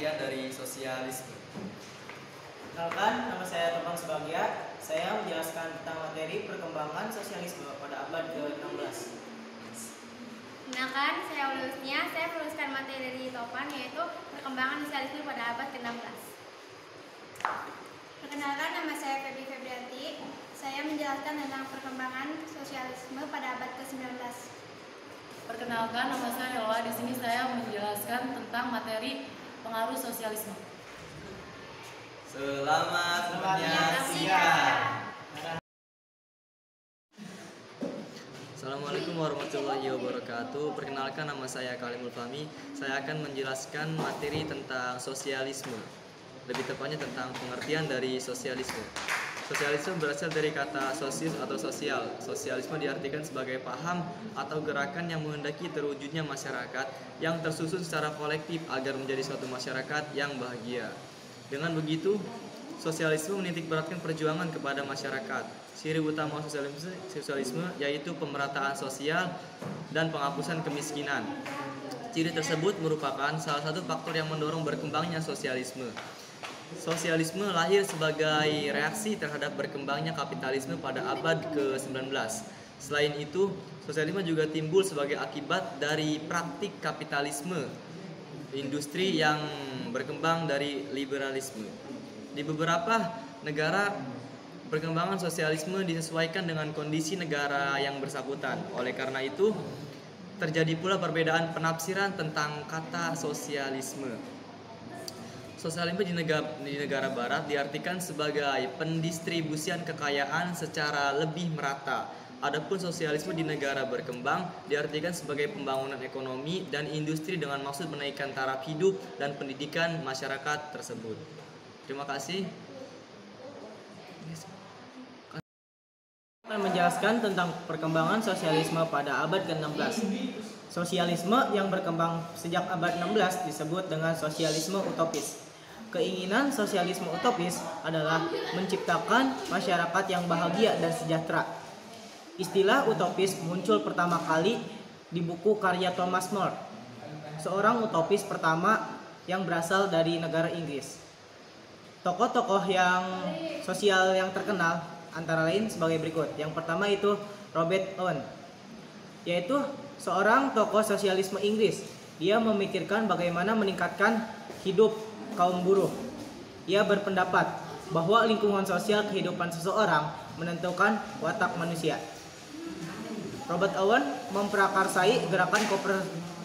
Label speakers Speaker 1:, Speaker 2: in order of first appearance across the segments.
Speaker 1: pengertian dari sosialisme.
Speaker 2: Kenalkan, nama saya Topan Sebagia. Saya menjelaskan tentang materi perkembangan sosialisme pada abad ke-16.
Speaker 3: Kenalkan, saya Ulusnya. Saya menuliskan materi dari Topan, yaitu perkembangan sosialisme pada abad ke-16.
Speaker 4: Perkenalkan, nama saya Feby Febrianti. Saya menjelaskan tentang perkembangan sosialisme pada abad ke-19.
Speaker 5: Perkenalkan, nama saya Helwa. Di sini saya menjelaskan tentang materi pengaruh sosialisme.
Speaker 1: Selamat menyaksikan. Assalamualaikum warahmatullahi wabarakatuh. Perkenalkan, nama saya Kalimul Fahmi. Saya akan menjelaskan materi tentang sosialisme. Lebih tepatnya tentang pengertian dari sosialisme. Sosialisme berasal dari kata sosis atau sosial. Sosialisme diartikan sebagai paham atau gerakan yang menghendaki terwujudnya masyarakat yang tersusun secara kolektif agar menjadi suatu masyarakat yang bahagia. Dengan begitu, sosialisme menitikberatkan perjuangan kepada masyarakat. Ciri utama sosialisme yaitu pemerataan sosial dan penghapusan kemiskinan. Ciri tersebut merupakan salah satu faktor yang mendorong berkembangnya sosialisme. Sosialisme lahir sebagai reaksi terhadap berkembangnya kapitalisme pada abad ke-19. Selain itu, sosialisme juga timbul sebagai akibat dari praktik kapitalisme industri yang berkembang dari liberalisme. Di beberapa negara, perkembangan sosialisme disesuaikan dengan kondisi negara yang bersangkutan. Oleh karena itu, terjadi pula perbedaan penafsiran tentang kata sosialisme. Sosialisme di negara barat diartikan sebagai pendistribusian kekayaan secara lebih merata. Adapun sosialisme di negara berkembang diartikan sebagai pembangunan ekonomi dan industri dengan maksud menaikkan taraf hidup dan pendidikan masyarakat tersebut. Terima kasih.
Speaker 2: Akan menjelaskan tentang perkembangan sosialisme pada abad ke-16. Sosialisme yang berkembang sejak abad 16 disebut dengan sosialisme utopis. Keinginan sosialisme utopis adalah menciptakan masyarakat yang bahagia dan sejahtera. Istilah utopis muncul pertama kali di buku karya Thomas More, seorang utopis pertama yang berasal dari negara Inggris. Tokoh-tokoh yang sosial yang terkenal antara lain sebagai berikut. Yang pertama itu Robert Owen, yaitu seorang tokoh sosialisme Inggris. Dia memikirkan bagaimana meningkatkan hidup kaum buruh. Ia berpendapat bahwa lingkungan sosial kehidupan seseorang menentukan watak manusia. Robert Owen memprakarsai gerakan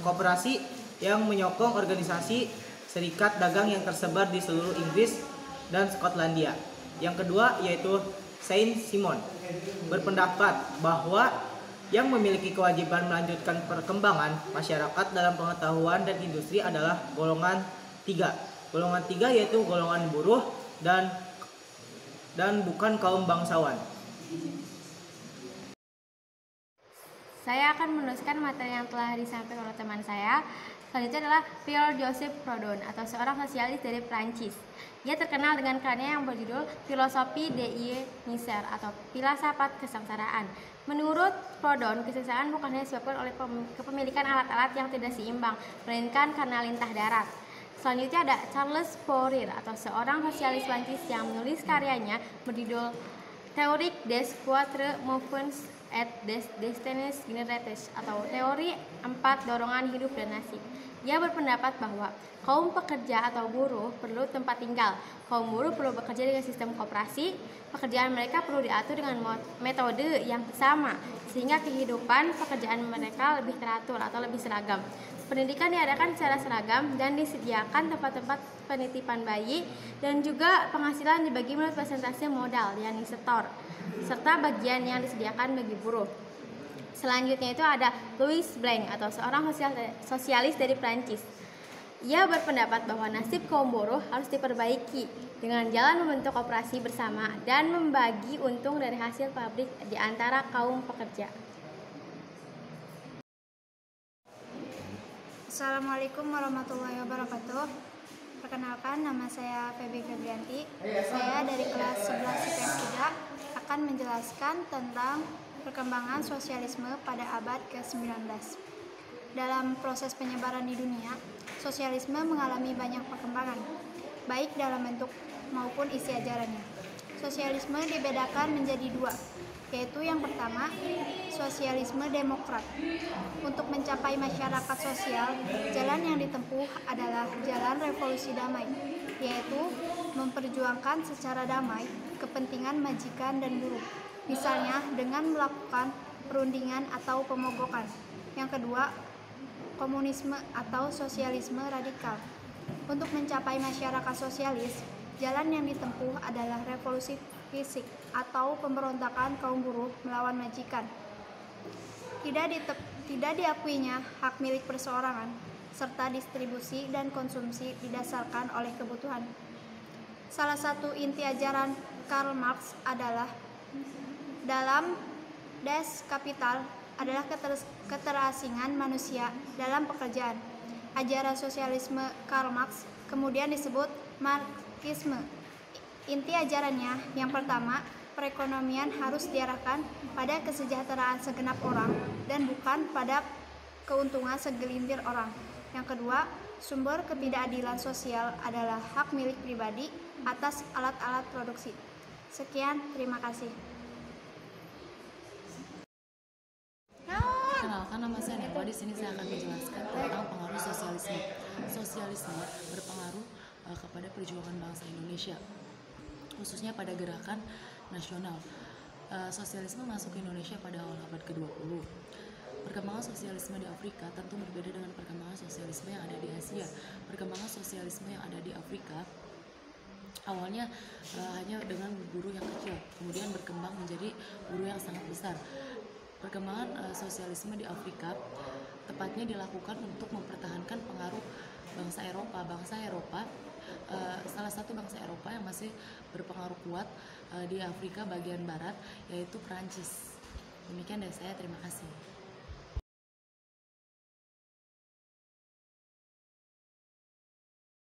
Speaker 2: koperasi yang menyokong organisasi serikat dagang yang tersebar di seluruh Inggris dan Skotlandia. Yang kedua yaitu Saint-Simon berpendapat bahwa yang memiliki kewajiban melanjutkan perkembangan masyarakat dalam pengetahuan dan industri adalah golongan 3. Golongan 3 yaitu golongan buruh dan bukan kaum bangsawan.
Speaker 3: Saya akan menuliskan materi yang telah disampaikan oleh teman saya. Selanjutnya adalah Pierre Joseph Proudhon atau seorang sosialis dari Prancis. Dia terkenal dengan karyanya yang berjudul Philosophie des Misères atau Filsafat Kesengsaraan. Menurut Proudhon, kesengsaraan bukan hanya disebabkan oleh kepemilikan alat-alat yang tidak seimbang, melainkan karena lintah darat. Selanjutnya ada Charles Fourier atau seorang sosialis Prancis yang menulis karyanya berjudul Théorie des quatre mouvements et des destins génératrices atau teori 4 dorongan hidup dan nasib. Dia berpendapat bahwa kaum pekerja atau buruh perlu tempat tinggal. Kaum buruh perlu bekerja dengan sistem koperasi. Pekerjaan mereka perlu diatur dengan metode yang sama sehingga kehidupan pekerjaan mereka lebih teratur atau lebih seragam. Pendidikan diadakan secara seragam dan disediakan tempat-tempat penitipan bayi dan juga penghasilan dibagi menurut persentase modal yang disetor serta bagian yang disediakan bagi buruh. Selanjutnya itu ada Louis Blanc atau seorang sosialis dari Prancis. Ia berpendapat bahwa nasib kaum buruh harus diperbaiki dengan jalan membentuk koperasi bersama dan membagi untung dari hasil pabrik di antara kaum pekerja.
Speaker 4: Assalamualaikum warahmatullahi wabarakatuh. Perkenalkan, nama saya Feby Febrianti. Saya dari kelas 11 IPS 3 akan menjelaskan tentang perkembangan sosialisme pada abad ke-19. Dalam proses penyebaran di dunia, sosialisme mengalami banyak perkembangan, baik dalam bentuk maupun isi ajarannya. Sosialisme dibedakan menjadi dua, yaitu yang pertama, sosialisme demokrat. Untuk mencapai masyarakat sosial, jalan yang ditempuh adalah jalan revolusi damai, yaitu memperjuangkan secara damai kepentingan majikan dan buruh, misalnya dengan melakukan perundingan atau pemogokan. Yang kedua, komunisme atau sosialisme radikal. Untuk mencapai masyarakat sosialis, jalan yang ditempuh adalah revolusi fisik atau pemberontakan kaum buruh melawan majikan. Tidak diakuinya hak milik perseorangan, serta distribusi dan konsumsi didasarkan oleh kebutuhan. Salah satu inti ajaran Karl Marx adalah dalam Das Kapital adalah keterasingan manusia dalam pekerjaan. Ajaran sosialisme Karl Marx kemudian disebut Marxisme. Inti ajarannya yang pertama, perekonomian harus diarahkan pada kesejahteraan segenap orang dan bukan pada keuntungan segelintir orang. Yang kedua, sumber ketidakadilan sosial adalah hak milik pribadi atas alat-alat produksi. Sekian, terima kasih.
Speaker 5: Perkenalkan, nama saya Nepa. Di sini saya akan menjelaskan tentang pengaruh sosialisme. Sosialisme berpengaruh kepada perjuangan bangsa Indonesia, khususnya pada gerakan nasional. Sosialisme masuk ke Indonesia pada awal abad ke-20. Perkembangan sosialisme di Afrika tentu berbeda dengan perkembangan sosialisme yang ada di Asia. Perkembangan sosialisme yang ada di Afrika awalnya hanya dengan buruh yang kecil, kemudian berkembang menjadi buruh yang sangat besar. Perkembangan sosialisme di Afrika tepatnya dilakukan untuk mempertahankan pengaruh bangsa Eropa. Salah satu bangsa Eropa yang masih berpengaruh kuat di Afrika bagian barat yaitu Prancis. Demikian dari saya, terima kasih.